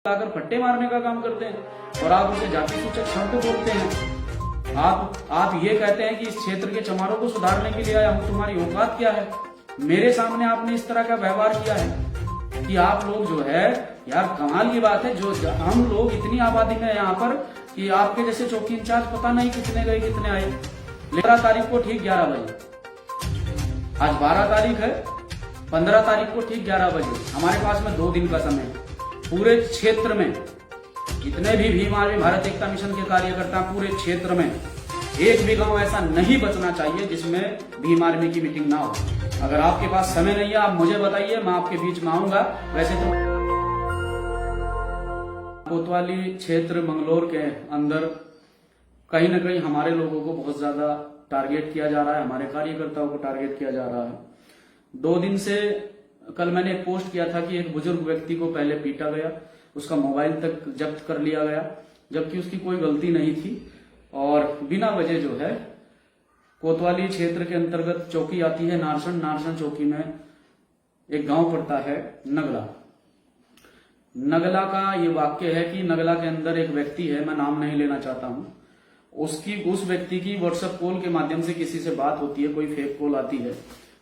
लाकर फट्टे मारने का काम करते हैं और आप उसे जाति सूचक शब्द बोलते हैं। आप ये कहते हैं कि इस क्षेत्र के चमारों को सुधारने के लिए आया हूं, तुम्हारी औकात क्या है? मेरे सामने आपने इस तरह का व्यवहार किया है कि आप लोग जो है, यार कमाल की बात है, जो हम लोग इतनी आबादी में यहाँ पर कि आपके जैसे चौकी इंचार्ज पता नहीं कितने गए कितने आए। 11 तारीख को ठीक 11 बजे, आज 12 तारीख है, 15 तारीख को ठीक 11 बजे हमारे पास में 2 दिन का समय है। पूरे क्षेत्र में जितने भी भीम आर्मी भारत एकता मिशन के कार्यकर्ता, पूरे क्षेत्र में एक भी गांव ऐसा नहीं बचना चाहिए जिसमें भीम आर्मी की मीटिंग ना हो। अगर आपके पास समय नहीं है, आप मुझे बताइए, मैं आपके बीच में आऊंगा। वैसे तो कोतवाली क्षेत्र मंगलौर के अंदर कहीं ना कहीं हमारे लोगों को बहुत ज्यादा टारगेट किया जा रहा है, हमारे कार्यकर्ताओं को टारगेट किया जा रहा है। 2 दिन से कल मैंने एक पोस्ट किया था कि एक बुजुर्ग व्यक्ति को पहले पीटा गया, उसका मोबाइल तक जब्त कर लिया गया, जबकि उसकी कोई गलती नहीं थी। और बिना वजह जो है कोतवाली क्षेत्र के अंतर्गत चौकी आती है नारसन चौकी में एक गांव पड़ता है नगला। नगला का ये वाक्य है कि नगला के अंदर एक व्यक्ति है, मैं नाम नहीं लेना चाहता हूं, उस व्यक्ति की व्हाट्सएप कॉल के माध्यम से किसी से बात होती है, कोई फेक कॉल आती है।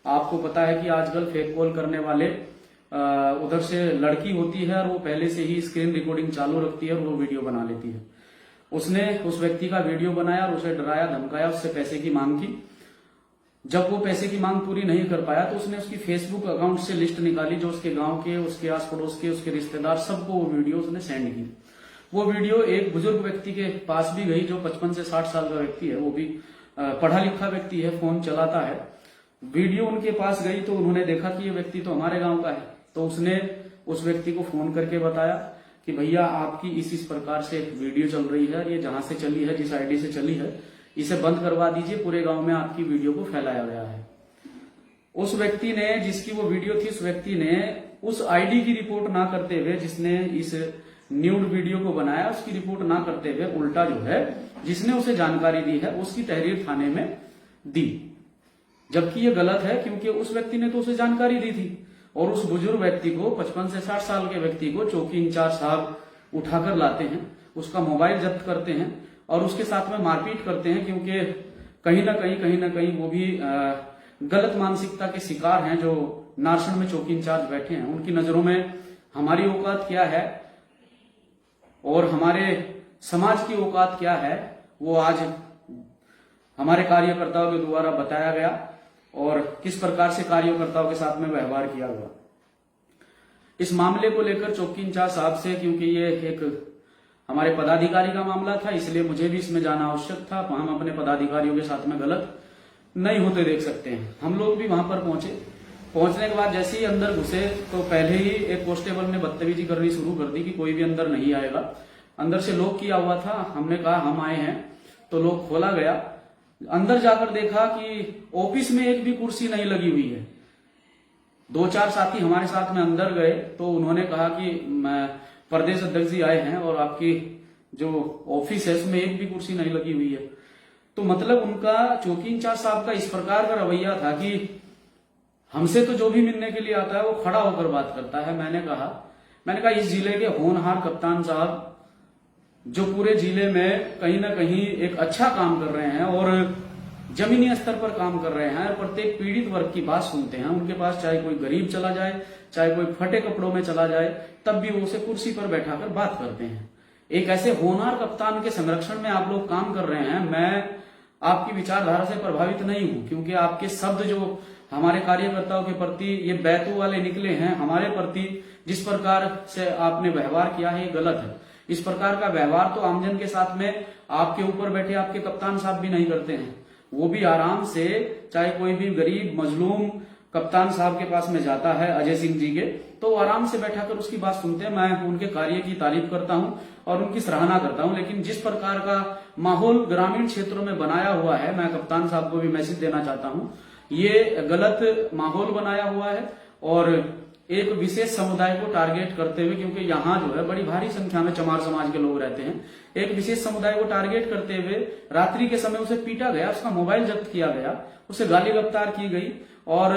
आपको पता है कि आजकल फेक कॉल करने वाले उधर से लड़की होती है और वो पहले से ही स्क्रीन रिकॉर्डिंग चालू रखती है और वो वीडियो बना लेती है। उसने उस व्यक्ति का वीडियो बनाया और उसे डराया धमकाया, उससे पैसे की मांग की। जब वो पैसे की मांग पूरी नहीं कर पाया तो उसने उसकी फेसबुक अकाउंट से लिस्ट निकाली, जो उसके गांव के, उसके आस पड़ोस के, उसके रिश्तेदार, सबको वो वीडियो उसने सेंड की। वो वीडियो एक बुजुर्ग व्यक्ति के पास भी गई, जो 55 से 60 साल का व्यक्ति है, वो भी पढ़ा लिखा व्यक्ति है, फोन चलाता है। वीडियो उनके पास गई तो उन्होंने देखा कि ये व्यक्ति तो हमारे गांव का है, तो उसने उस व्यक्ति को फोन करके बताया कि भैया आपकी इस प्रकार से एक वीडियो चल रही है, ये जहां से चली है, जिस आईडी से चली है, इसे बंद करवा दीजिए, पूरे गांव में आपकी वीडियो को फैलाया गया है। उस व्यक्ति ने, जिसकी वो वीडियो थी, उस व्यक्ति ने उस आईडी की रिपोर्ट ना करते हुए, जिसने इस न्यूड वीडियो को बनाया, उसकी रिपोर्ट ना करते हुए उल्टा जो है जिसने उसे जानकारी दी है उसकी तहरीर थाने में दी, जबकि ये गलत है, क्योंकि उस व्यक्ति ने तो उसे जानकारी दी थी। और उस बुजुर्ग व्यक्ति को, 55 से 60 साल के व्यक्ति को चौकी इंचार्ज साहब उठाकर लाते हैं, उसका मोबाइल जब्त करते हैं और उसके साथ में मारपीट करते हैं, क्योंकि कहीं ना कहीं वो भी गलत मानसिकता के शिकार हैं। जो नारसन में चौकी इंचार्ज बैठे हैं, उनकी नजरों में हमारी औकात क्या है और हमारे समाज की औकात क्या है, वो आज हमारे कार्यकर्ताओं के द्वारा बताया गया और किस प्रकार से कार्यकर्ताओं के साथ में व्यवहार किया गया। इस मामले को लेकर चौकी इंचार्ज साहब से, क्योंकि ये एक हमारे पदाधिकारी का मामला था, इसलिए मुझे भी इसमें जाना आवश्यक था। हम अपने पदाधिकारियों के साथ में गलत नहीं होते देख सकते हैं। हम लोग भी वहां पर पहुंचे। पहुंचने के बाद जैसे ही अंदर घुसे तो पहले ही एक कांस्टेबल ने बदतमीजी करनी शुरू कर दी कि कोई भी अंदर नहीं आएगा। अंदर से लॉक किया हुआ था। हमने कहा हम आए हैं, तो लॉक खोला गया। अंदर जाकर देखा कि ऑफिस में एक भी कुर्सी नहीं लगी हुई है। 2-4 साथी हमारे साथ में अंदर गए तो उन्होंने कहा कि प्रदेश अध्यक्ष जी आए हैं और आपकी जो ऑफिस है उसमें एक भी कुर्सी नहीं लगी हुई है। तो मतलब उनका, चौकी इंचार्ज साहब का इस प्रकार का रवैया था कि हमसे तो जो भी मिलने के लिए आता है वो खड़ा होकर बात करता है। मैंने कहा इस जिले के होनहार कप्तान साहब, जो पूरे जिले में कहीं ना कहीं एक अच्छा काम कर रहे हैं और जमीनी स्तर पर काम कर रहे हैं, प्रत्येक पीड़ित वर्ग की बात सुनते हैं। उनके पास चाहे कोई गरीब चला जाए, चाहे कोई फटे कपड़ों में चला जाए, तब भी वो उसे कुर्सी पर बैठाकर बात करते हैं। एक ऐसे होनहार कप्तान के संरक्षण में आप लोग काम कर रहे हैं। मैं आपकी विचारधारा से प्रभावित नहीं हूं, क्योंकि आपके शब्द जो हमारे कार्यकर्ताओं के प्रति ये बैतू वाले निकले हैं, हमारे प्रति जिस प्रकार से आपने व्यवहार किया है ये गलत है। इस प्रकार का व्यवहार तो आमजन के साथ में आपके ऊपर बैठे आपके कप्तान साहब भी नहीं करते हैं। वो भी आराम से, चाहे कोई भी गरीब मजलूम कप्तान साहब के पास में जाता है, अजय सिंह जी के, तो आराम से बैठाकर उसकी बात सुनते हैं। मैं उनके कार्य की तारीफ करता हूं और उनकी सराहना करता हूं, लेकिन जिस प्रकार का माहौल ग्रामीण क्षेत्रों में बनाया हुआ है, मैं कप्तान साहब को भी मैसेज देना चाहता हूं, ये गलत माहौल बनाया हुआ है और एक विशेष समुदाय को टारगेट करते हुए, क्योंकि यहाँ जो है बड़ी भारी संख्या में चमार समाज के लोग रहते हैं, एक विशेष समुदाय को टारगेट करते हुए रात्रि के समय उसे पीटा गया, उसका मोबाइल जब्त किया गया, उसे गाली गफ्तार की गई और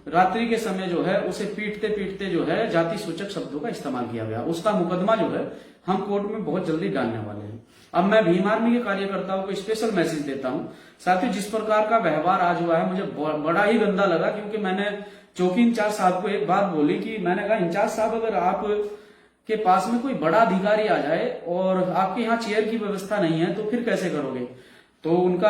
रात्रि के समय जो है उसे पीटते पीटते जो है जाति सूचक शब्दों का इस्तेमाल किया गया। उसका मुकदमा जो है हम कोर्ट में बहुत जल्दी डालने वाले हैं। अब मैं भीम आर्मी के कार्यकर्ताओं को स्पेशल मैसेज देता हूं। साथियों, जिस प्रकार का व्यवहार आज हुआ है मुझे बड़ा ही गंदा लगा, क्योंकि मैंने चौकी इंचार्ज साहब को एक बात बोली कि मैंने कहा, इंचार्ज साहब अगर आप के पास में कोई बड़ा अधिकारी आ जाए और आपके यहाँ चेयर की व्यवस्था नहीं है तो फिर कैसे करोगे? तो उनका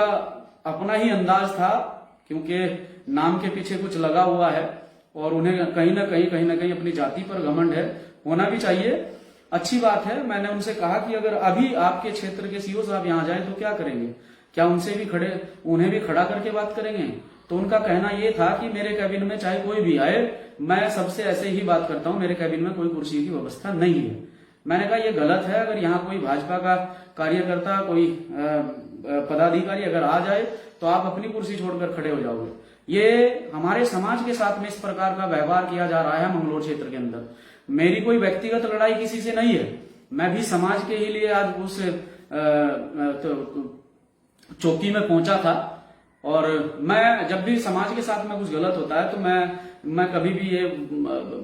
अपना ही अंदाज था, क्योंकि नाम के पीछे कुछ लगा हुआ है और उन्हें कहीं ना कहीं अपनी जाति पर घमंड है, होना भी चाहिए, अच्छी बात है। मैंने उनसे कहा कि अगर अभी आपके क्षेत्र के सीओ साहब यहाँ जाए तो क्या करेंगे, क्या उन्हें भी खड़ा करके बात करेंगे? तो उनका कहना यह था कि मेरे कैबिन में चाहे कोई भी आए, मैं सबसे ऐसे ही बात करता हूं, मेरे कैबिन में कोई कुर्सी की व्यवस्था नहीं है। मैंने कहा यह गलत है। अगर यहाँ कोई भाजपा का कार्यकर्ता, कोई पदाधिकारी अगर आ जाए तो आप अपनी कुर्सी छोड़कर खड़े हो जाओगे। ये हमारे समाज के साथ में इस प्रकार का व्यवहार किया जा रहा है मंगलोर क्षेत्र के अंदर। मेरी कोई व्यक्तिगत लड़ाई किसी से नहीं है, मैं भी समाज के ही लिए आज उस चौकी में पहुंचा था। और मैं जब भी समाज के साथ में कुछ गलत होता है तो मैं कभी भी ये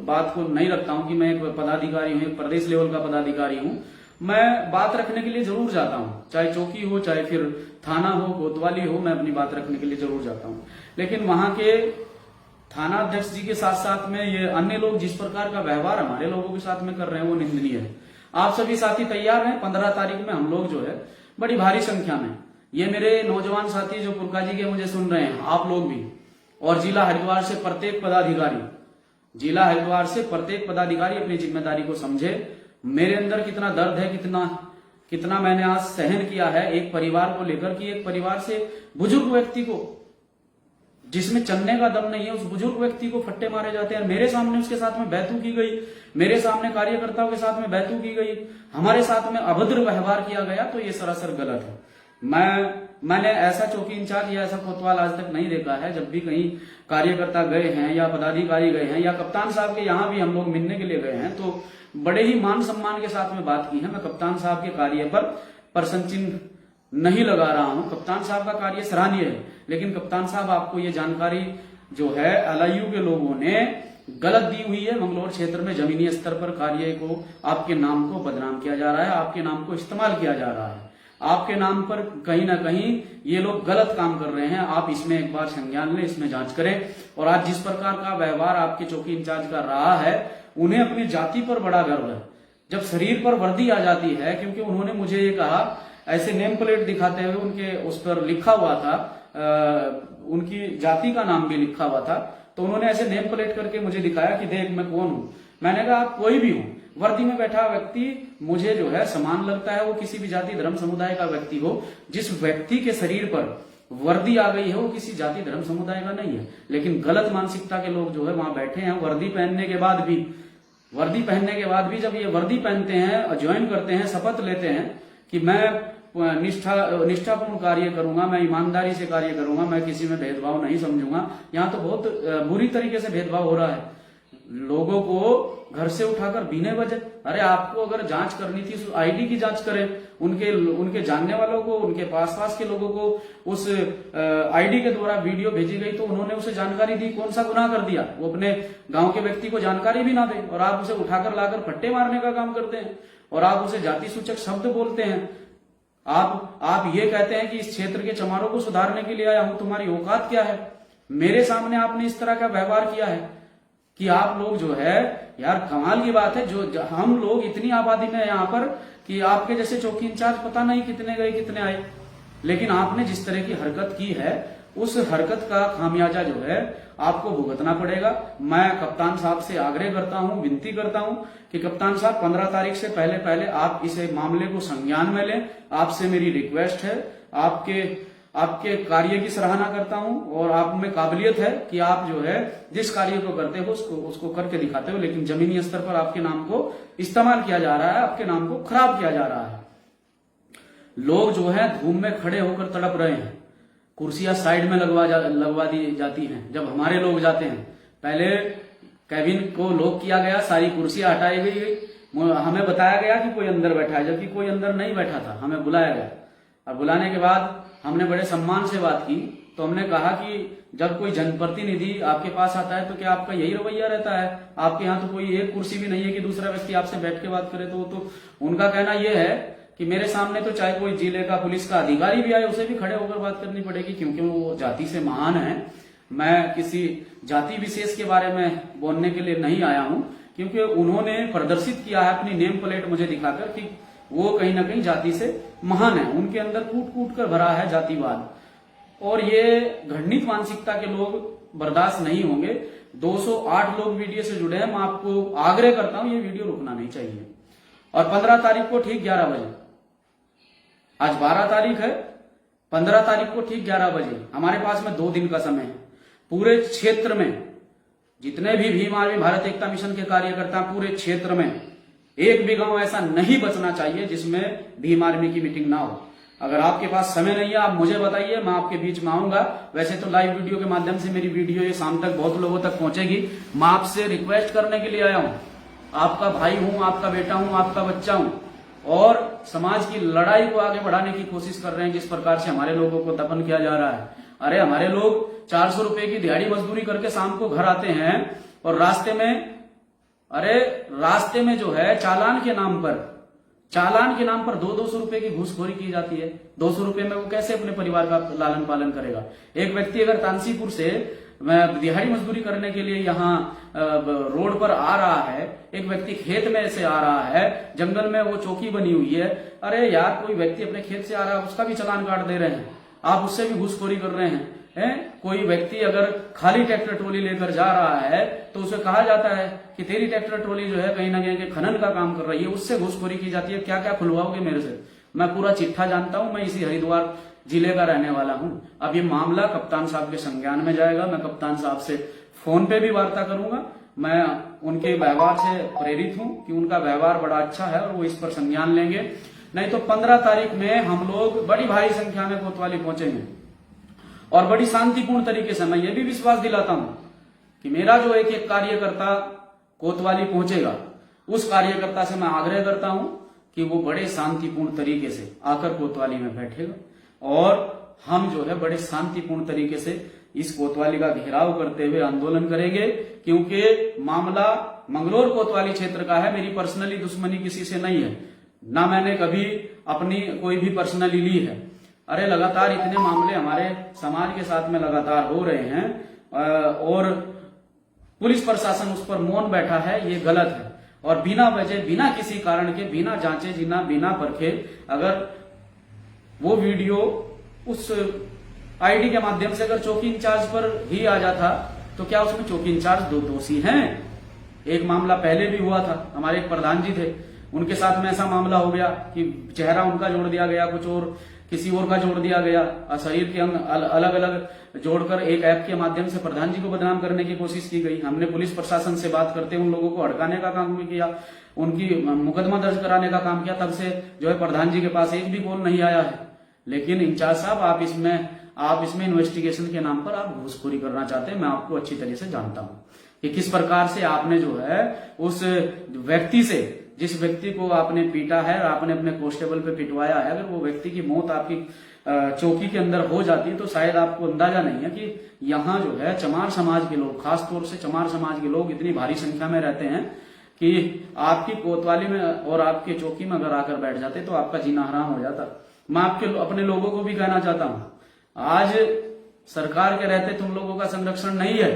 बात को नहीं रखता हूं कि मैं एक पदाधिकारी हूं, एक प्रदेश लेवल का पदाधिकारी हूं। मैं बात रखने के लिए जरूर जाता हूं, चाहे चौकी हो, चाहे फिर थाना हो, कोतवाली हो, मैं अपनी बात रखने के लिए जरूर जाता हूं। लेकिन वहां के थाना अध्यक्ष जी के साथ साथ में ये अन्य लोग जिस प्रकार का व्यवहार हमारे लोगों के साथ में कर रहे हैं वो निंदनीय है। आप सभी साथी तैयार हैं? 15 तारीख में हम लोग जो है बड़ी भारी संख्या में, ये मेरे नौजवान साथी जो पुरका जी के मुझे सुन रहे हैं, आप लोग भी, और जिला हरिद्वार से प्रत्येक पदाधिकारी अपनी जिम्मेदारी को समझे। मेरे अंदर कितना दर्द है, कितना मैंने आज सहन किया है एक परिवार को लेकर, कि एक परिवार से बुजुर्ग व्यक्ति को, जिसमें चलने का दम नहीं है, उस बुजुर्ग व्यक्ति को फट्टे मारे जाते हैं। मेरे सामने उसके साथ में बैतू की गई, मेरे सामने कार्यकर्ताओं के साथ में बैतू की गई, हमारे साथ में अभद्र व्यवहार किया गया। तो ये सरासर गलत है। मैंने ऐसा चौकी इंचार्ज या ऐसा कोतवाल आज तक नहीं देखा है। जब भी कहीं कार्यकर्ता गए हैं या पदाधिकारी गए हैं या कप्तान साहब के यहाँ भी हम लोग मिलने के लिए गए हैं तो बड़े ही मान सम्मान के साथ में बात की है। मैं कप्तान साहब के कार्य पर प्रश्न चिन्ह नहीं लगा रहा हूं, कप्तान साहब का कार्य सराहनीय है, लेकिन कप्तान साहब आपको ये जानकारी जो है LIU के लोगों ने गलत दी हुई है। मंगलोर क्षेत्र में जमीनी स्तर पर कार्य को, आपके नाम को बदनाम किया जा रहा है, आपके नाम को इस्तेमाल किया जा रहा है, आपके नाम पर कहीं ना कहीं ये लोग गलत काम कर रहे हैं। आप इसमें एक बार संज्ञान लें, इसमें जांच करें। और आज जिस प्रकार का व्यवहार आपके चौकी इंचार्ज का रहा है, उन्हें अपनी जाति पर बड़ा गर्व है। जब शरीर पर वर्दी आ जाती है, क्योंकि उन्होंने मुझे ये कहा, ऐसे नेम प्लेट दिखाते हुए उनके उस पर लिखा हुआ था, उनकी जाति का नाम भी लिखा हुआ था, तो उन्होंने ऐसे नेम प्लेट करके मुझे दिखाया कि देख मैं कौन हूं। मैंने कहा आप कोई भी हो, वर्दी में बैठा व्यक्ति मुझे जो है समान लगता है, वो किसी भी जाति धर्म समुदाय का व्यक्ति हो। जिस व्यक्ति के शरीर पर वर्दी आ गई है वो किसी जाति धर्म समुदाय का नहीं है। लेकिन गलत मानसिकता के लोग जो है वहां बैठे हैं। वर्दी पहनने के बाद भी जब ये वर्दी पहनते हैं, ज्वाइन करते हैं, शपथ लेते हैं कि मैं निष्ठापूर्ण कार्य करूंगा, मैं ईमानदारी से कार्य करूंगा, मैं किसी में भेदभाव नहीं समझूंगा। यहाँ तो बहुत बुरी तरीके से भेदभाव हो रहा है। लोगों को घर से उठाकर बिना वजह, अरे आपको अगर जांच करनी थी तो आईडी की जांच करें। उनके जानने वालों को, उनके पास के लोगों को उस आईडी के द्वारा वीडियो भेजी गई तो उन्होंने उसे जानकारी दी। कौन सा गुनाह कर दिया? वो अपने गांव के व्यक्ति को जानकारी भी ना दे और आप उसे उठाकर लाकर फट्टे मारने का काम करते हैं और आप उसे जाति सूचक शब्द बोलते हैं। आप ये कहते हैं कि इस क्षेत्र के चमारों को सुधारने के लिए आया हूं, तुम्हारी औकात क्या है? मेरे सामने आपने इस तरह का व्यवहार किया है कि आप लोग जो है, यार कमाल की बात है। जो हम लोग इतनी आबादी में यहाँ पर कि आपके जैसे चौकी इंचार्ज पता नहीं कितने गए कितने आए, लेकिन आपने जिस तरह की हरकत की है उस हरकत का खामियाजा जो है आपको भुगतना पड़ेगा। मैं कप्तान साहब से आग्रह करता हूं, विनती करता हूं कि कप्तान साहब 15 तारीख से पहले आप इसे मामले को संज्ञान में लें। आपसे मेरी रिक्वेस्ट है, आपके कार्य की सराहना करता हूं और आप में काबिलियत है कि आप जो है जिस कार्य को करते हो उसको करके दिखाते हो, लेकिन जमीनी स्तर पर आपके नाम को इस्तेमाल किया जा रहा है, आपके नाम को खराब किया जा रहा है। लोग जो है धूम में खड़े होकर तड़प रहे हैं, कुर्सियां साइड में लगवा दी जाती हैं। जब हमारे लोग जाते हैं, पहले कैबिन को लॉक किया गया, सारी कुर्सियां हटाई गई, हमें बताया गया कि कोई अंदर बैठा है, जबकि कोई अंदर नहीं बैठा था। हमें बुलाया गया और बुलाने के बाद हमने बड़े सम्मान से बात की तो हमने कहा कि जब कोई जनप्रतिनिधि आपके पास आता है तो क्या आपका यही रवैया रहता है? आपके यहाँ तो कोई एक कुर्सी भी नहीं है कि दूसरा व्यक्ति आपसे बैठ के बात करे। तो उनका कहना यह है कि मेरे सामने तो चाहे कोई जिले का पुलिस का अधिकारी भी आए उसे भी खड़े होकर बात करनी पड़ेगी, क्योंकि वो जाति से महान है। मैं किसी जाति विशेष के बारे में बोलने के लिए नहीं आया हूं, क्योंकि उन्होंने प्रदर्शित किया है अपनी नेम प्लेट मुझे दिखाकर कि वो कहीं ना कहीं जाति से महान है। उनके अंदर कूट कूट कर भरा है जातिवाद, और ये घृणित मानसिकता के लोग बर्दाश्त नहीं होंगे। 208 लोग वीडियो से जुड़े हैं। मैं आपको आग्रह करता हूं ये वीडियो रुकना नहीं चाहिए। और 15 तारीख को ठीक 11 बजे, आज 12 तारीख है, 15 तारीख को ठीक 11 बजे हमारे पास में 2 दिन का समय है। पूरे क्षेत्र में जितने भी भीम आर्मी भारत एकता मिशन के कार्यकर्ता, पूरे क्षेत्र में एक भी गांव ऐसा नहीं बचना चाहिए जिसमें भीम आर्मी की मीटिंग ना हो। अगर आपके पास समय नहीं है आप मुझे बताइए, मैं आपके बीच में आऊंगा। वैसे तो लाइव वीडियो के माध्यम से मेरी वीडियो ये शाम तक बहुत लोगों तक पहुंचेगी। मैं आपसे रिक्वेस्ट करने के लिए आया हूं, आपका भाई हूं, आपका बेटा हूं, आपका बच्चा हूं, और समाज की लड़ाई को आगे बढ़ाने की कोशिश कर रहे हैं। जिस प्रकार से हमारे लोगों को दफन किया जा रहा है, अरे हमारे लोग 400 रुपए की दिहाड़ी मजदूरी करके शाम को घर आते हैं और रास्ते में जो है चालान के नाम पर 200 रुपए की घूसखोरी की जाती है। 200 रुपए में वो कैसे अपने परिवार का लालन पालन करेगा? एक व्यक्ति अगर तानसीपुर से दिहाड़ी मजदूरी करने के लिए यहाँ रोड पर आ रहा है, एक व्यक्ति खेत में से आ रहा है, जंगल में वो चौकी बनी हुई है, अरे यार कोई व्यक्ति अपने खेत से आ रहा है उसका भी चालान काट दे रहे हैं, आप उससे भी घूसखोरी कर रहे हैं। कोई व्यक्ति अगर खाली ट्रैक्टर ट्रॉली लेकर जा रहा है तो उसे कहा जाता है कि तेरी ट्रैक्टर ट्रॉली जो है कहीं ना कहीं खनन का काम कर रही है, उससे घूसखोरी की जाती है। क्या क्या खुलवाओगे मेरे से? मैं पूरा चिट्ठा जानता हूं, मैं इसी हरिद्वार जिले का रहने वाला हूं। अब ये मामला कप्तान साहब के संज्ञान में जाएगा। मैं कप्तान साहब से फोन पे भी वार्ता करूंगा। मैं उनके व्यवहार से प्रेरित हूं कि उनका व्यवहार बड़ा अच्छा है और वो इस पर संज्ञान लेंगे। नहीं तो 15 तारीख में हम लोग बड़ी भारी संख्या में कोतवाली पहुंचेंगे और बड़ी शांतिपूर्ण तरीके से। मैं ये भी विश्वास दिलाता हूं कि मेरा जो एक एक कार्यकर्ता कोतवाली पहुंचेगा, उस कार्यकर्ता से मैं आग्रह करता हूं कि वो बड़े शांतिपूर्ण तरीके से आकर कोतवाली में बैठेगा और हम जो है बड़े शांतिपूर्ण तरीके से इस कोतवाली का घेराव करते हुए आंदोलन करेंगे। क्योंकि मामला मंगलोर कोतवाली क्षेत्र का है, मेरी पर्सनली दुश्मनी किसी से नहीं है, ना मैंने कभी अपनी कोई भी पर्सनली ली है। अरे लगातार इतने मामले हमारे समाज के साथ में लगातार हो रहे हैं और पुलिस प्रशासन उस पर मौन बैठा है, ये गलत है। और बिना वजह, बिना किसी कारण के, बिना जांचे, बिना परखे अगर वो वीडियो उस आईडी के माध्यम से अगर चौकी इंचार्ज पर ही आ जाता तो क्या उसमें चौकी इंचार्ज दो दोषी हैं? एक मामला पहले भी हुआ था, हमारे एक प्रधान जी थे, उनके साथ में ऐसा मामला हो गया कि चेहरा उनका जोड़ दिया गया, कुछ और किसी और का जोड़ दिया गया, शरीर के अंग अलग अलग जोड़कर एक ऐप के माध्यम से प्रधान जी को बदनाम करने की कोशिश की गई। हमने पुलिस प्रशासन से बात करते उन लोगों को हड़काने का काम भी किया, उनकी मुकदमा दर्ज कराने का काम किया। तब से जो है प्रधान जी के पास एक भी कॉल नहीं आया है। लेकिन इंचार्ज साहब आप इसमें इन्वेस्टिगेशन के नाम पर आप घूसखोरी करना चाहते हैं। मैं आपको अच्छी तरह से जानता हूं कि किस प्रकार से आपने जो है उस व्यक्ति से, जिस व्यक्ति को आपने पीटा है, आपने अपने कांस्टेबल पे पिटवाया है, अगर वो व्यक्ति की मौत आपकी चौकी के अंदर हो जाती है तो शायद आपको अंदाजा नहीं है कि यहाँ जो है चमार समाज के लोग, खासतौर से चमार समाज के लोग इतनी भारी संख्या में रहते हैं कि आपकी कोतवाली में और आपके चौकी में अगर आकर बैठ जाते तो आपका जीना हराम हो जाता। मैं अपने लोगों को भी कहना चाहता हूं, आज सरकार के रहते तुम लोगों का संरक्षण नहीं है,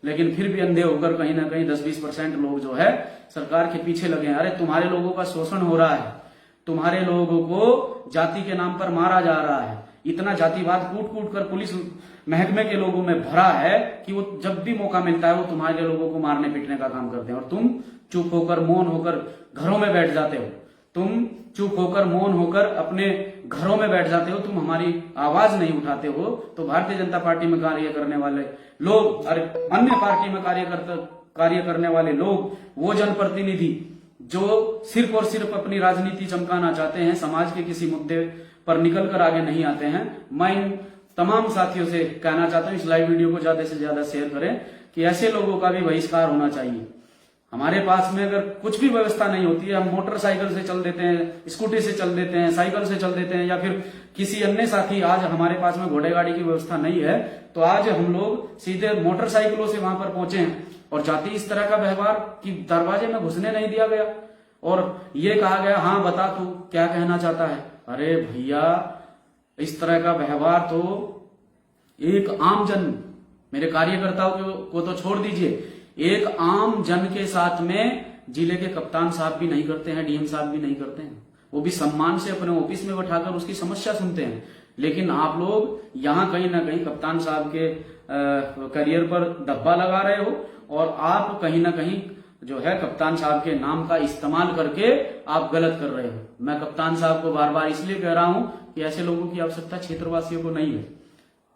लेकिन फिर भी अंधे होकर कहीं ना कहीं 10-20% लोग जो है सरकार के पीछे लगे हैं। अरे तुम्हारे लोगों का शोषण हो रहा है, तुम्हारे लोगों को जाति के नाम पर मारा जा रहा है। इतना जातिवाद कूट कूट कर पुलिस महकमे के लोगों में भरा है कि वो जब भी मौका मिलता है वो तुम्हारे लोगों को मारने पीटने का काम करते हैं और तुम चुप होकर मौन होकर घरों में बैठ जाते हो। तुम चुप होकर मौन होकर अपने घरों में बैठ जाते हो, तुम हमारी आवाज नहीं उठाते हो। तो भारतीय जनता पार्टी में कार्य करने वाले लोग, अरे अन्य पार्टी में कार्य करने वाले लोग, वो जनप्रतिनिधि जो सिर्फ और सिर्फ अपनी राजनीति चमकाना चाहते हैं, समाज के किसी मुद्दे पर निकल कर आगे नहीं आते हैं, मैं इन तमाम साथियों से कहना चाहता हूं इस लाइव वीडियो को ज्यादा से ज्यादा शेयर करें कि ऐसे लोगों का भी बहिष्कार होना चाहिए। हमारे पास में अगर कुछ भी व्यवस्था नहीं होती है, हम मोटरसाइकिल से चल देते हैं, स्कूटी से चल देते हैं, साइकिल से चल देते हैं, या फिर किसी अन्य साथी, आज हमारे पास में घोड़े गाड़ी की व्यवस्था नहीं है तो आज हम लोग सीधे मोटरसाइकिलों से वहां पर पहुंचे हैं। और जाति इस तरह का व्यवहार कि दरवाजे में घुसने नहीं दिया गया और ये कहा गया हाँ बता तू क्या कहना चाहता है। अरे भैया, इस तरह का व्यवहार तो एक आम जन, मेरे कार्यकर्ताओं को तो छोड़ दीजिए, एक आम जन के साथ में जिले के कप्तान साहब भी नहीं करते हैं, डीएम साहब भी नहीं करते हैं। वो भी सम्मान से अपने ऑफिस में बैठाकर उसकी समस्या सुनते हैं। लेकिन आप लोग यहाँ कहीं ना कहीं कप्तान साहब के करियर पर धब्बा लगा रहे हो और आप कहीं ना कहीं जो है कप्तान साहब के नाम का इस्तेमाल करके आप गलत कर रहे हो। मैं कप्तान साहब को बार बार इसलिए कह रहा हूं कि ऐसे लोगों की आवश्यकता क्षेत्रवासियों को नहीं है,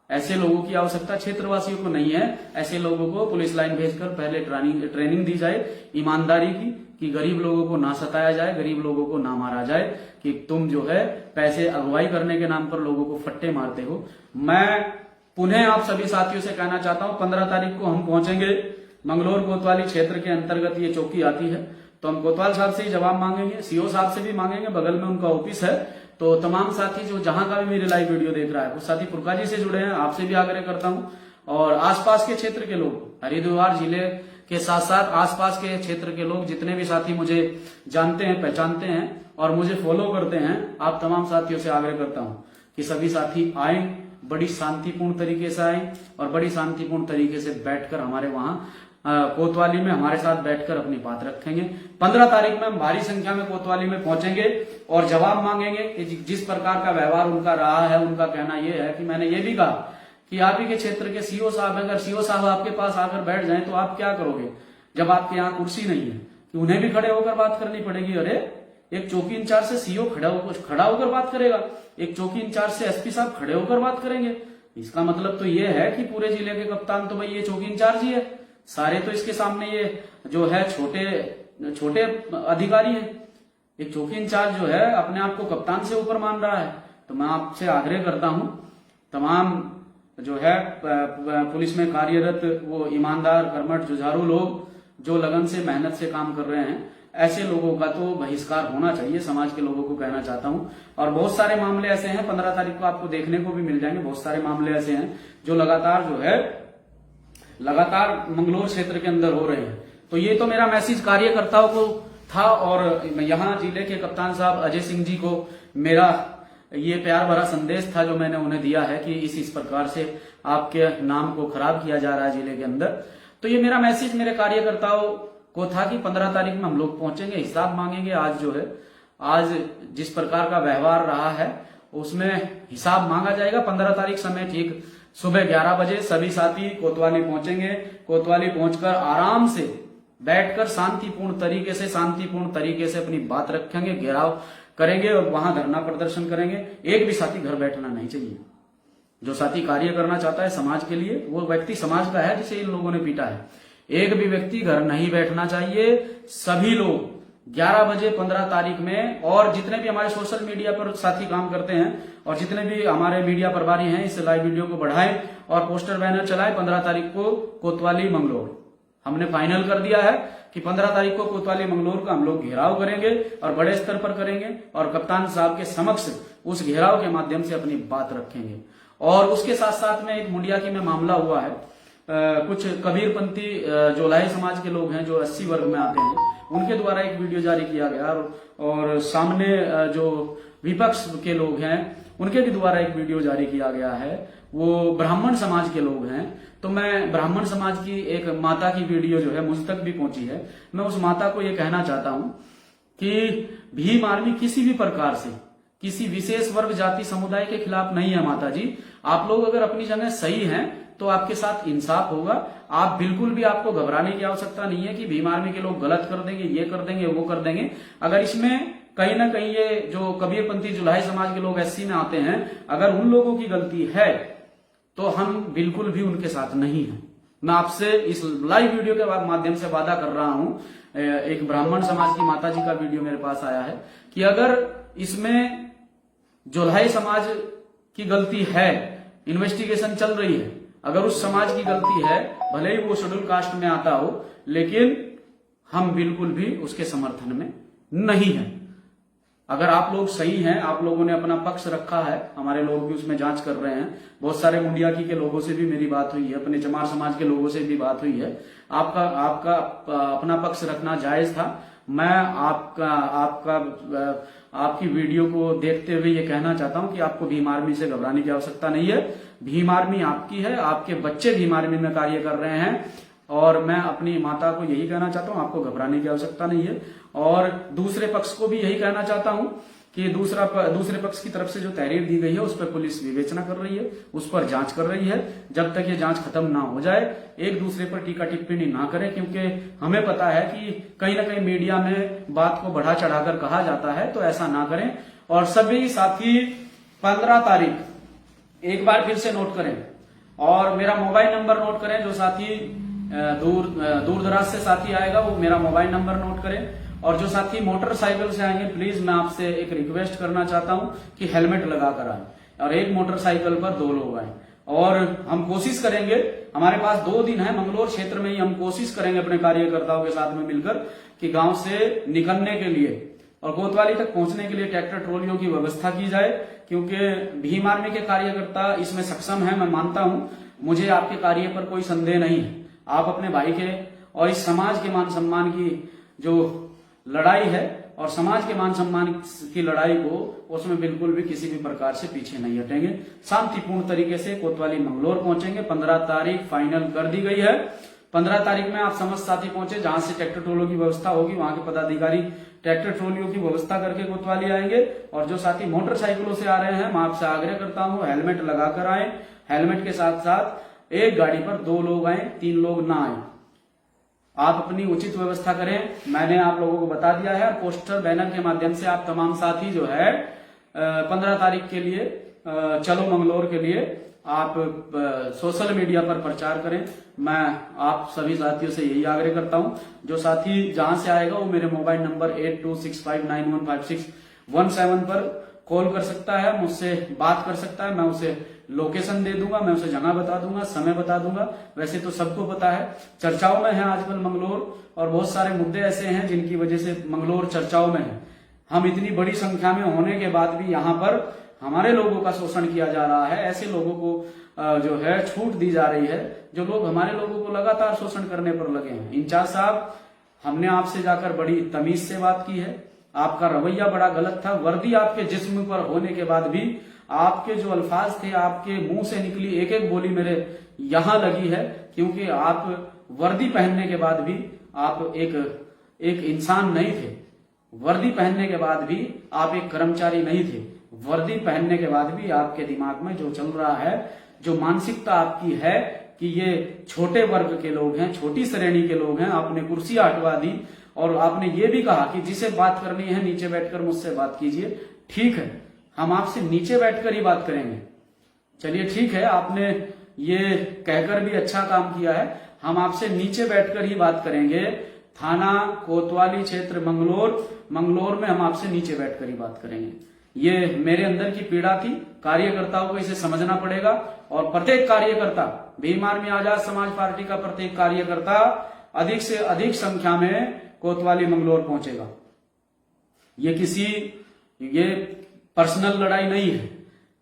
ऐसे लोगों की आवश्यकता क्षेत्रवासियों को नहीं है। ऐसे लोगों को पुलिस लाइन भेजकर पहले ट्रेनिंग दी जाए ईमानदारी की, कि गरीब लोगों को ना सताया जाए, गरीब लोगों को ना मारा जाए, कि तुम जो है पैसे अगुवाई करने के नाम पर लोगों को फट्टे मारते हो। मैं पुनः आप सभी साथियों से कहना चाहता हूं, 15 तारीख को हम पहुंचेंगे मंगलोर कोतवाली क्षेत्र के अंतर्गत ये चौकी आती है, तो हम कोतवाल साहब से ही जवाब मांगेंगे, सीओ साहब से भी मांगेंगे, बगल में उनका ऑफिस है। तो तमाम साथी जो जहां का भी मेरे लाइव वीडियो देख रहा है वो साथी पुरका जी से जुड़े हैं, आपसे भी आग्रह करता हूं। और आसपास के क्षेत्र के लोग, हरिद्वार जिले के साथ साथ आसपास के क्षेत्र के लोग, जितने भी साथी मुझे जानते हैं, पहचानते हैं और मुझे फॉलो करते हैं, आप तमाम साथियों से आग्रह करता हूं कि सभी साथी आए, बड़ी शांतिपूर्ण तरीके से आए और बड़ी शांतिपूर्ण तरीके से बैठकर हमारे वहां कोतवाली में हमारे साथ बैठकर अपनी बात रखेंगे। 15 तारीख में हम भारी संख्या में कोतवाली में पहुंचेंगे और जवाब मांगेंगे कि जिस प्रकार का व्यवहार उनका रहा है। उनका कहना यह है कि मैंने ये भी कहा कि आप ही के क्षेत्र के सीओ साहब, अगर सीओ साहब आपके पास आकर बैठ जाएं तो आप क्या करोगे जब आपके यहाँ कुर्सी नहीं है, कि उन्हें भी खड़े होकर बात करनी पड़ेगी। अरे एक चौकी इंचार्ज से सीओ खड़ा होकर बात करेगा, एक चौकी इंचार्ज से एसपी साहब खड़े होकर बात करेंगे। इसका मतलब तो ये है कि पूरे जिले के कप्तान तो भाई ये चौकी इंचार्ज ही है, सारे तो इसके सामने ये जो है छोटे अधिकारी हैं। एक चौकी इंचार्ज जो है अपने आप को कप्तान से ऊपर मान रहा है। तो मैं आपसे आग्रह करता हूं, तमाम जो है पुलिस में कार्यरत वो ईमानदार, कर्मठ, जुझारू लोग जो लगन से, मेहनत से काम कर रहे हैं, ऐसे लोगों का तो बहिष्कार होना चाहिए, समाज के लोगों को कहना चाहता हूं। और बहुत सारे मामले ऐसे हैं, 15 तारीख को आपको देखने को भी मिल जाएंगे, बहुत सारे मामले ऐसे हैं जो लगातार मंगलोर क्षेत्र के अंदर हो रहे हैं। तो ये तो मेरा मैसेज कार्यकर्ताओं को था और यहाँ जिले के कप्तान साहब अजय सिंह जी को मेरा ये प्यार भरा संदेश था जो मैंने उन्हें दिया है कि इस प्रकार से आपके नाम को खराब किया जा रहा है जिले के अंदर। तो ये मेरा मैसेज मेरे कार्यकर्ताओं को था कि 15 तारीख में हम लोग पहुंचेंगे, हिसाब मांगेंगे। आज जो है, आज जिस प्रकार का व्यवहार रहा है उसमें हिसाब मांगा जाएगा। 15 तारीख समय ठीक सुबह 11 बजे सभी साथी कोतवाली पहुंचेंगे। कोतवाली पहुंचकर आराम से बैठकर शांतिपूर्ण तरीके से अपनी बात रखेंगे, घेराव करेंगे और वहां धरना प्रदर्शन करेंगे। एक भी साथी घर बैठना नहीं चाहिए। जो साथी कार्य करना चाहता है समाज के लिए, वो व्यक्ति समाज का है जिसे इन लोगों ने पीटा है। एक भी व्यक्ति घर नहीं बैठना चाहिए। सभी लोग 11 बजे 15 तारीख में, और जितने भी हमारे सोशल मीडिया पर साथी काम करते हैं और जितने भी हमारे मीडिया प्रभारी हैं, इस लाइव वीडियो को बढ़ाएं और पोस्टर बैनर चलाएं। 15 तारीख को कोतवाली मंगलोर हमने फाइनल कर दिया है कि 15 तारीख को कोतवाली मंगलोर का हम लोग घेराव करेंगे और बड़े स्तर पर करेंगे और कप्तान साहब के समक्ष उस घेराव के माध्यम से अपनी बात रखेंगे। और उसके साथ साथ में एक मुंडियाकी में मामला हुआ है, कुछ कबीरपंथी जो लाही समाज के लोग हैं जो 80 वर्ग में आते हैं, उनके द्वारा एक वीडियो जारी किया गया और सामने जो विपक्ष के लोग हैं उनके भी द्वारा एक वीडियो जारी किया गया है। वो ब्राह्मण समाज के लोग हैं। तो मैं ब्राह्मण समाज की एक माता की वीडियो जो है मुझ तक भी पहुंची है। मैं उस माता को ये कहना चाहता हूं कि भीम आर्मी किसी भी प्रकार से किसी विशेष वर्ग, जाति, समुदाय के खिलाफ नहीं है। माता जी, आप लोग अगर अपनी जगह सही हैं तो आपके साथ इंसाफ होगा। आप बिल्कुल भी, आपको घबराने की आवश्यकता नहीं है कि भीम आर्मी के लोग गलत कर देंगे, ये कर देंगे, वो कर देंगे। अगर इसमें कहीं ना कहीं ये जो कबीरपंथी जुलाही समाज के लोग एससी में आते हैं, अगर उन लोगों की गलती है तो हम बिल्कुल भी उनके साथ नहीं हैं। मैं आपसे इस लाइव वीडियो के माध्यम से वादा कर रहा हूं, एक ब्राह्मण समाज की माता जी का वीडियो मेरे पास आया है कि अगर इसमें जुलाही समाज की गलती है, इन्वेस्टिगेशन चल रही है, अगर उस समाज की गलती है, भले ही वो शेड्यूल कास्ट में आता हो, लेकिन हम बिल्कुल भी उसके समर्थन में नहीं है। अगर आप लोग सही हैं, आप लोगों ने अपना पक्ष रखा है, हमारे लोग भी उसमें जांच कर रहे हैं, बहुत सारे मुंडिया की के लोगों से भी मेरी बात हुई है, अपने चमार समाज के लोगों से भी बात हुई है। आपका आपका अपना पक्ष रखना जायज था। मैं आपकी वीडियो को देखते हुए ये कहना चाहता हूं कि आपको भीम आर्मी से घबराने की आवश्यकता नहीं है। भीम आर्मी आपकी है, आपके बच्चे भीम आर्मी में कार्य कर रहे हैं, और मैं अपनी माता को यही कहना चाहता हूं, आपको घबराने की आवश्यकता नहीं है। और दूसरे पक्ष को भी यही कहना चाहता हूं कि दूसरे पक्ष की तरफ से जो तहरीर दी गई है उस पर पुलिस विवेचना कर रही है, उस पर जांच कर रही है। जब तक ये जांच खत्म ना हो जाए एक दूसरे पर टीका टिप्पणी ना करें, क्योंकि हमें पता है कि कहीं ना कहीं मीडिया में बात को बढ़ा चढ़ाकर कहा जाता है, तो ऐसा ना करें। और सभी साथी 15 तारीख एक बार फिर से नोट करें, और मेरा मोबाइल नंबर नोट करें। जो साथी दूर दराज से साथी आएगा वो मेरा मोबाइल नंबर नोट करें। और जो साथी मोटरसाइकिल से आएंगे, प्लीज मैं आपसे एक रिक्वेस्ट करना चाहता हूं कि हेलमेट लगाकर आए, और एक मोटरसाइकिल पर 2 लोग आए। और हम कोशिश करेंगे, हमारे पास 2 दिन है मंगलौर क्षेत्र में ही, हम कोशिश करेंगे अपने कार्यकर्ताओं के साथ में मिलकर कि गांव से निकलने के लिए और कोतवाली तक पहुंचने के लिए ट्रैक्टर ट्रॉलियों की व्यवस्था की जाए, क्योंकि भीम आर्मी के कार्यकर्ता इसमें सक्षम है, मैं मानता हूं। मुझे आपके कार्य पर कोई संदेह नहीं है। आप अपने भाई के और इस समाज के मान सम्मान की जो लड़ाई है, और समाज के मान सम्मान की लड़ाई को, उसमें बिल्कुल भी किसी भी प्रकार से पीछे नहीं हटेंगे। शांतिपूर्ण तरीके से कोतवाली मंगलौर पहुंचेंगे। 15 तारीख फाइनल कर दी गई है। 15 तारीख में आप समस्त साथी पहुंचे, जहां से ट्रैक्टर ट्रोलियों की व्यवस्था होगी वहां के पदाधिकारी ट्रैक्टर ट्रोलियों की व्यवस्था करके कोतवाली आएंगे। और जो साथी मोटरसाइकिलों से आ रहे हैं, मैं आपसे आग्रह करता हूं हेलमेट लगाकर आए। हेलमेट के साथ साथ एक गाड़ी पर 2 लोग आए, 3 लोग ना आए। आप अपनी उचित व्यवस्था करें, मैंने आप लोगों को बता दिया है। पोस्टर बैनर के माध्यम से आप तमाम साथी जो है 15 तारीख के लिए चलो मंगलौर के लिए आप सोशल मीडिया पर प्रचार करें। मैं आप सभी साथियों से यही आग्रह करता हूं। जो साथी जहां से आएगा वो मेरे मोबाइल नंबर 8265915617 पर कॉल कर सकता है, मुझसे बात कर सकता है। मैं उसे लोकेशन दे दूंगा, मैं उसे जगह बता दूंगा, समय बता दूंगा। वैसे तो सबको पता है, चर्चाओं में है आजकल मंगलौर, और बहुत सारे मुद्दे ऐसे हैं जिनकी वजह से मंगलौर चर्चाओं में है। हम इतनी बड़ी संख्या में होने के बाद भी यहाँ पर हमारे लोगों का शोषण किया जा रहा है। ऐसे लोगों को जो है छूट दी जा रही है, जो लोग हमारे लोगों को लगातार शोषण करने पर लगे हैं। इंचार्ज साहब, हमने आपसे जाकर बड़ी तमीज से बात की है, आपका रवैया बड़ा गलत था। वर्दी आपके जिस्म पर होने के बाद भी आपके जो अल्फाज थे, आपके मुंह से निकली एक एक बोली मेरे यहां लगी है, क्योंकि आप वर्दी पहनने के बाद भी आप एक इंसान नहीं थे। वर्दी पहनने के बाद भी आप एक कर्मचारी नहीं थे। वर्दी पहनने के बाद भी आपके दिमाग में जो चल रहा है, जो मानसिकता आपकी है कि ये छोटे वर्ग के लोग हैं, छोटी श्रेणी के लोग हैं, आपने कुर्सियां हटवा दी। और आपने ये भी कहा कि जिसे बात करनी है नीचे बैठकर मुझसे बात कीजिए। ठीक है, हम आपसे नीचे बैठकर ही बात करेंगे। चलिए ठीक है, आपने ये कहकर भी अच्छा काम किया है। हम आपसे नीचे बैठकर ही बात करेंगे। थाना कोतवाली क्षेत्र मंगलौर में हम आपसे नीचे बैठकर ही बात करेंगे। ये मेरे अंदर की पीड़ा थी, कार्यकर्ताओं को इसे समझना पड़ेगा। और प्रत्येक कार्यकर्ता, भीम आर्मी आजाद समाज पार्टी का प्रत्येक कार्यकर्ता अधिक से अधिक संख्या में कोतवाली मंगलौर पहुंचेगा। ये पर्सनल लड़ाई नहीं है,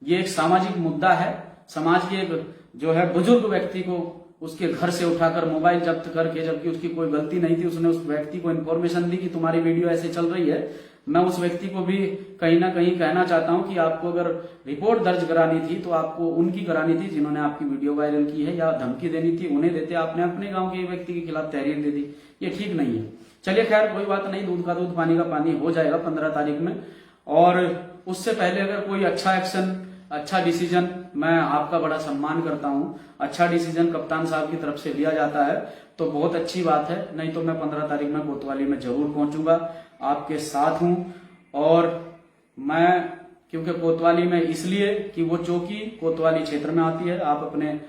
ये एक सामाजिक मुद्दा है। समाज के एक जो है बुजुर्ग व्यक्ति को उसके घर से उठाकर मोबाइल जब्त करके, जबकि उसकी कोई गलती नहीं थी, उसने उस व्यक्ति को इन्फॉर्मेशन दी कि तुम्हारी वीडियो ऐसे चल रही है। मैं उस व्यक्ति को भी कहीं ना कहीं कहना चाहता हूं कि आपको अगर रिपोर्ट दर्ज करानी थी तो आपको उनकी करानी थी जिन्होंने आपकी वीडियो वायरल की है, या धमकी देनी थी उन्हें देते। आपने अपने गांव के व्यक्ति के खिलाफ तहरीर दे दी, ये ठीक नहीं है। चलिए खैर कोई बात नहीं, दूध का दूध पानी का पानी हो जाएगा 15 तारीख में। और उससे पहले अगर कोई अच्छा एक्शन, अच्छा डिसीजन, मैं आपका बड़ा सम्मान करता हूं, अच्छा डिसीजन कप्तान साहब की तरफ से लिया जाता है तो बहुत अच्छी बात है। नहीं तो मैं 15 तारीख में कोतवाली में जरूर पहुंचूंगा, आपके साथ हूं। और मैं क्योंकि कोतवाली में इसलिए कि वो चौकी कोतवाली क्षेत्र में आती है, आप अपने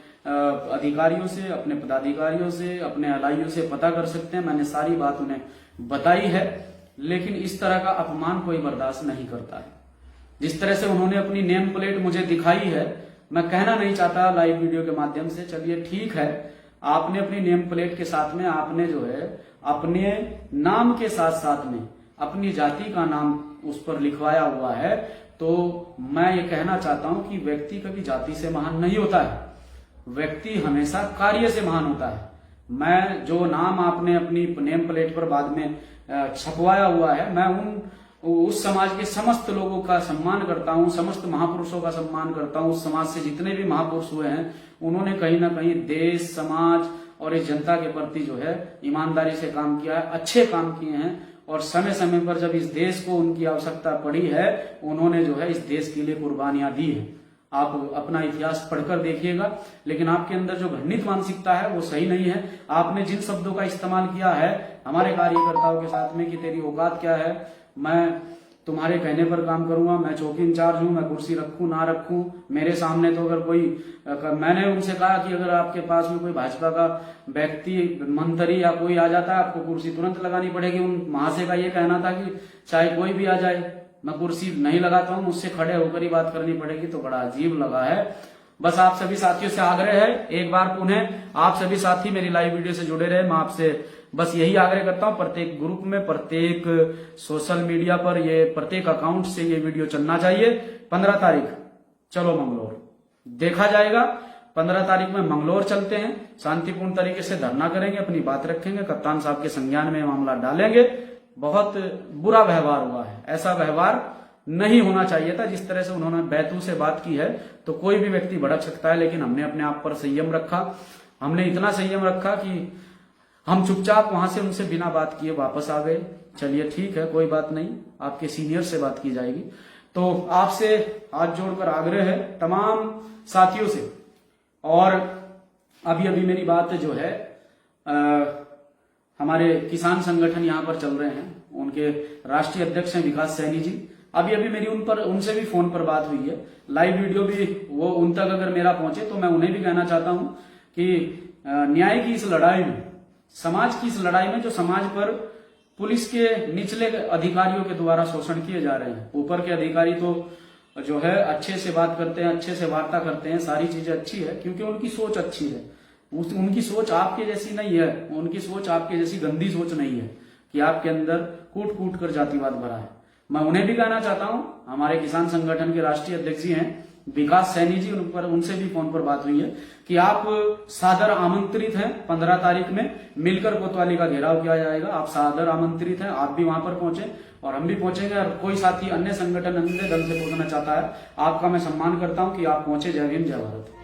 अधिकारियों से, अपने पदाधिकारियों से, अपने अलाइयों से पता कर सकते हैं। मैंने सारी बात उन्हें बताई है, लेकिन इस तरह का अपमान कोई बर्दाश्त नहीं करता है। जिस तरह से उन्होंने अपनी नेम प्लेट मुझे दिखाई है, मैं कहना नहीं चाहता लाइव वीडियो के माध्यम से। चलिए ठीक है, आपने अपनी नेम प्लेट के साथ में आपने जो है अपने नाम के साथ साथ में अपनी जाति का नाम उस पर लिखवाया हुआ है, तो मैं ये कहना चाहता हूं कि व्यक्ति कभी जाति से महान नहीं होता है, व्यक्ति हमेशा कार्य से महान होता है। मैं जो नाम आपने अपनी नेम प्लेट पर बाद में छपवाया हुआ है, मैं उस समाज के समस्त लोगों का सम्मान करता हूं, समस्त महापुरुषों का सम्मान करता हूं। उस समाज से जितने भी महापुरुष हुए हैं, उन्होंने कहीं ना कहीं देश, समाज और इस जनता के प्रति जो है ईमानदारी से काम किया है, अच्छे काम किए हैं, और समय समय पर जब इस देश को उनकी आवश्यकता पड़ी है, उन्होंने जो है इस देश के लिए कुर्बानियां दी है। आप अपना इतिहास पढ़कर देखिएगा, लेकिन आपके अंदर जो घृणित मानसिकता है वो सही नहीं है। आपने जिन शब्दों का इस्तेमाल किया है हमारे कार्यकर्ताओं के साथ में कि तेरी औकात क्या है, मैं तुम्हारे कहने पर काम करूंगा, मैं चौकी इंचार्ज हूं, मैं कुर्सी रखूं ना रखूं, मेरे सामने तो अगर कोई, मैंने उनसे कहा कि अगर आपके पास में कोई भाजपा का व्यक्ति, मंत्री या कोई आ जाता है, आपको कुर्सी तुरंत लगानी पड़ेगी। उन महाशय का ये कहना था कि चाहे कोई भी आ जाए मैं कुर्सी नहीं लगाता हूं, मुझसे खड़े होकर ही बात करनी पड़ेगी। तो बड़ा अजीब लगा है। बस आप सभी साथियों से आग्रह है, एक बार पुनः आप सभी साथी मेरी लाइव वीडियो से जुड़े रहे। मैं आपसे बस यही आग्रह करता हूं, प्रत्येक ग्रुप में, प्रत्येक सोशल मीडिया पर, ये प्रत्येक अकाउंट से ये वीडियो चलना चाहिए। 15 तारीख चलो मंगलौर, देखा जाएगा। 15 तारीख में मंगलौर चलते हैं, शांतिपूर्ण तरीके से धरना करेंगे, अपनी बात रखेंगे, कप्तान साहब के संज्ञान में मामला डालेंगे। बहुत बुरा व्यवहार हुआ है, ऐसा व्यवहार नहीं होना चाहिए था। जिस तरह से उन्होंने बैतू से बात की है, तो कोई भी व्यक्ति भड़क सकता है, लेकिन हमने अपने आप पर संयम रखा। हमने इतना संयम रखा कि हम चुपचाप वहां से उनसे बिना बात किए वापस आ गए। चलिए ठीक है, कोई बात नहीं, आपके सीनियर से बात की जाएगी। तो आपसे हाथ जोड़कर आग्रह है तमाम साथियों से। और अभी अभी मेरी बात जो है, हमारे किसान संगठन यहाँ पर चल रहे हैं, उनके राष्ट्रीय अध्यक्ष हैं विकास सैनी जी। अभी अभी मेरी उनसे भी फोन पर बात हुई है, लाइव वीडियो भी वो उन तक अगर मेरा पहुंचे तो मैं उन्हें भी कहना चाहता हूं कि न्याय की इस लड़ाई में, समाज की इस लड़ाई में, जो समाज पर पुलिस के निचले अधिकारियों के द्वारा शोषण किए जा रहे हैं, ऊपर के अधिकारी तो जो है अच्छे से बात करते हैं, अच्छे से वार्ता करते हैं, सारी चीजें अच्छी है क्योंकि उनकी सोच अच्छी है। उनकी सोच आपके जैसी नहीं है, उनकी सोच आपके जैसी गंदी सोच नहीं है कि आपके अंदर कूट कूट कर जातिवाद भरा है। मैं उन्हें भी कहना चाहता हूं, हमारे किसान संगठन के राष्ट्रीय अध्यक्ष जी हैं विकास सैनी जी, उनसे भी फोन पर बात हुई है कि आप सादर आमंत्रित हैं। 15 तारीख में मिलकर कोतवाली का घेराव किया जाएगा, आप सादर आमंत्रित हैं, आप भी वहां पर पहुंचे और हम भी पहुंचेंगे। और कोई साथी अन्य संगठन, अन्य दल से पहुंचना चाहता है, आपका मैं सम्मान करता हूं कि आप पहुंचे। जय भीम, जय भारत।